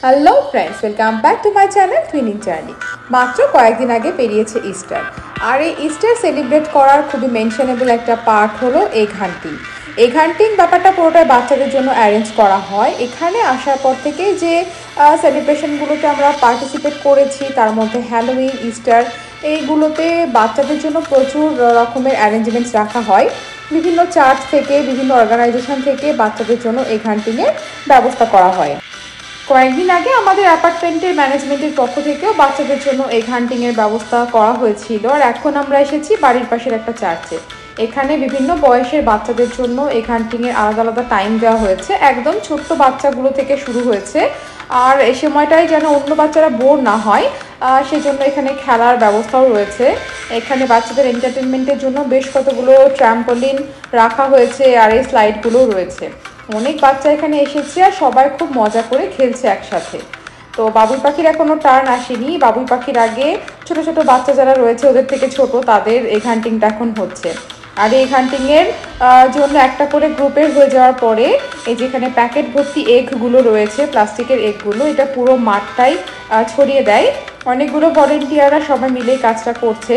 Hello friends, welcome back to my channel twinning journey. মাত্র কয়েকদিন আগে পেরিয়েছে ইস্টার, আর এই ইস্টার সেলিব্রেট করার খুবই মেনশনেবল একটা পার্ট হলো এগ হান্টিং। এগ হান্টিং ব্যাপারটা পুরোটাই বাচ্চাদের জন্য অ্যারেঞ্জ করা হয়। এখানে আসার পর থেকে যে সেলিব্রেশনগুলোতে আমরা পার্টিসিপেট করেছি, তার মধ্যে হ্যালোউইন, ইস্টার, এইগুলোতে বাচ্চাদের জন্য প্রচুর রকমের অ্যারেঞ্জমেন্টস রাখা হয়। বিভিন্ন চার্চ থেকে, বিভিন্ন অর্গানাইজেশন থেকে বাচ্চাদের জন্য এগ হান্টিংয়ের ব্যবস্থা করা হয়। কয়েকদিন আগে আমাদের অ্যাপার্টমেন্টের ম্যানেজমেন্টের পক্ষ থেকেও বাচ্চাদের জন্য এগ হান্টিংয়ের ব্যবস্থা করা হয়েছিল। আর এখন আমরা এসেছি বাড়ির পাশের একটা চার্চে। এখানে বিভিন্ন বয়সের বাচ্চাদের জন্য এগ হান্টিংয়ের আলাদা আলাদা টাইম দেওয়া হয়েছে। একদম ছোট্ট বাচ্চাগুলো থেকে শুরু হয়েছে, আর এই সময়টাই যেন অন্য বাচ্চারা বোর না হয় সেই জন্য এখানে খেলার ব্যবস্থাও রয়েছে। এখানে বাচ্চাদের এন্টারটেনমেন্টের জন্য বেশ কতগুলো ট্র্যাম্পোলিন রাখা হয়েছে, আর এই স্লাইডগুলোও রয়েছে। অনেক বাচ্চা এখানে এসেছে আর সবাই খুব মজা করে খেলছে একসাথে। তো বাবুই পাখির এখনো টার্ন আসেনি। বাবুই পাখির আগে ছোট ছোট বাচ্চা যারা রয়েছে, ওদের থেকে ছোট, তাদের এগ হান্টিংটা এখন হচ্ছে। আর এই হান্টিংয়ের জন্য একটা করে গ্রুপের হয়ে যাওয়ার পরে এই যেখানে প্যাকেট ভর্তি এগগুলো রয়েছে, প্লাস্টিকের এগগুলো, এটা পুরো মাঠটাই ছড়িয়ে দেয়। অনেকগুলো ভলেন্টিয়াররা সবাই মিলে কাজটা করছে।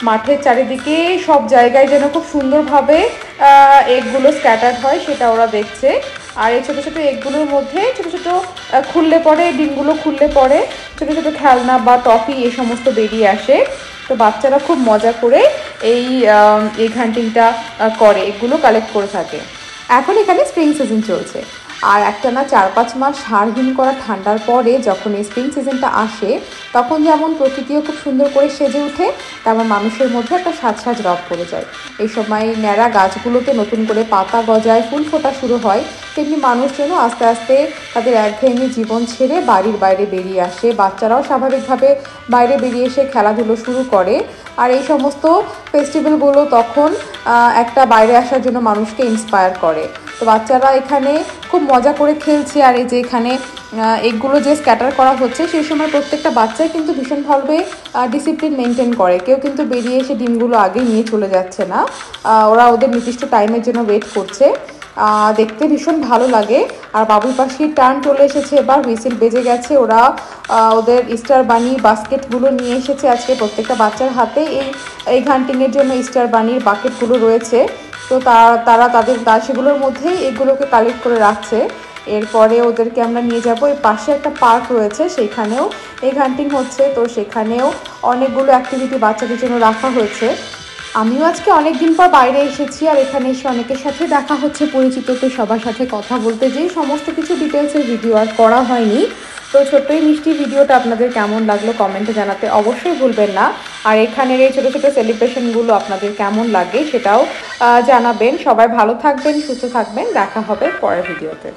মাঠের চারিদিকে সব জায়গায় যেন খুব সুন্দরভাবে এগগুলো স্ক্যাটার্ড হয় সেটা ওরা দেখছে। আর এই ছোটো ছোটো এগগুলোর মধ্যে ছোটো ছোটো খুললে পরে, ডিমগুলো খুললে পরে ছোটো ছোটো খেলনা বা টফি এই সমস্ত বেরিয়ে আসে। তো বাচ্চারা খুব মজা করে এই এগ হান্টিংটা করে, এগুলো কালেক্ট করে থাকে। এখন এখানে স্প্রিং সিজন চলছে, আর একটা না 4-5 মাস হাড়হিম করা ঠান্ডার পরে যখন এই স্প্রিং সিজনটা আসে, তখন যেমন প্রকৃতিও খুব সুন্দর করে সেজে ওঠে, তেমন মানুষের মধ্যে একটা সাজ রব পড়ে যায়। এই সময় ন্যাড়া গাছগুলোতে নতুন করে পাতা গজায়, ফুল ফোটা শুরু হয়। তেমনি মানুষজনও আস্তে আস্তে তাদের একঘেয়েমি জীবন ছেড়ে বাড়ির বাইরে বেরিয়ে আসে। বাচ্চারাও স্বাভাবিকভাবে বাইরে বেরিয়ে এসে খেলাধুলো শুরু করে। আর এই সমস্ত ফেস্টিভ্যালগুলো তখন একটা বাইরে আসার জন্য মানুষকে ইন্সপায়ার করে। তো বাচ্চারা এখানে খুব মজা করে খেলছে। আর এই যে এখানে এগুলো যে স্ক্যাটার করা হচ্ছে, সেই সময় প্রত্যেকটা বাচ্চাই কিন্তু ভীষণভাবে ডিসিপ্লিন মেনটেন করে। কেউ কিন্তু বেরিয়ে এসে ডিমগুলো আগে নিয়ে চলে যাচ্ছে না, ওরা ওদের নির্দিষ্ট টাইমের জন্য ওয়েট করছে। দেখতে ভীষণ ভালো লাগে। আর বাবুই পাখির টার্ন চলে এসেছে, এবার হুইসেল বেজে গেছে। ওরা ওদের ইস্টার বানি বাস্কেটগুলো নিয়ে এসেছে আজকে। প্রত্যেকটা বাচ্চার হাতে এই হান্টিংয়ের জন্য ইস্টার বানির বাকেটগুলো রয়েছে। তো তারা তাদের সেগুলোর মধ্যেই এগুলোকে কালেক্ট করে রাখছে। এরপরে ওদেরকে আমরা নিয়ে যাব, এর পাশে একটা পার্ক রয়েছে, সেইখানেও এগ হান্টিং হচ্ছে। তো সেখানেও অনেকগুলো অ্যাক্টিভিটি বাচ্চাদের জন্য রাখা হয়েছে। আমিও আজকে অনেক দিন পর বাইরে এসেছি, আর এখানে এসে অনেকের সাথে দেখা হচ্ছে, পরিচিত। তো সবার সাথে কথা বলতে যেই সমস্ত কিছু ডিটেলসের ভিডিও আর করা হয়নি। তো ছোট্টই মিষ্টি ভিডিওটা আপনাদের কেমন লাগলো কমেন্টে জানাতে অবশ্যই ভুলবেন না। আর এখানের এই ছোটো ছোটো সেলিব্রেশনগুলো আপনাদের কেমন লাগে সেটাও জানাবেন। সবাই ভালো থাকবেন, সুস্থ থাকবেন। দেখা হবে পরের ভিডিওতে।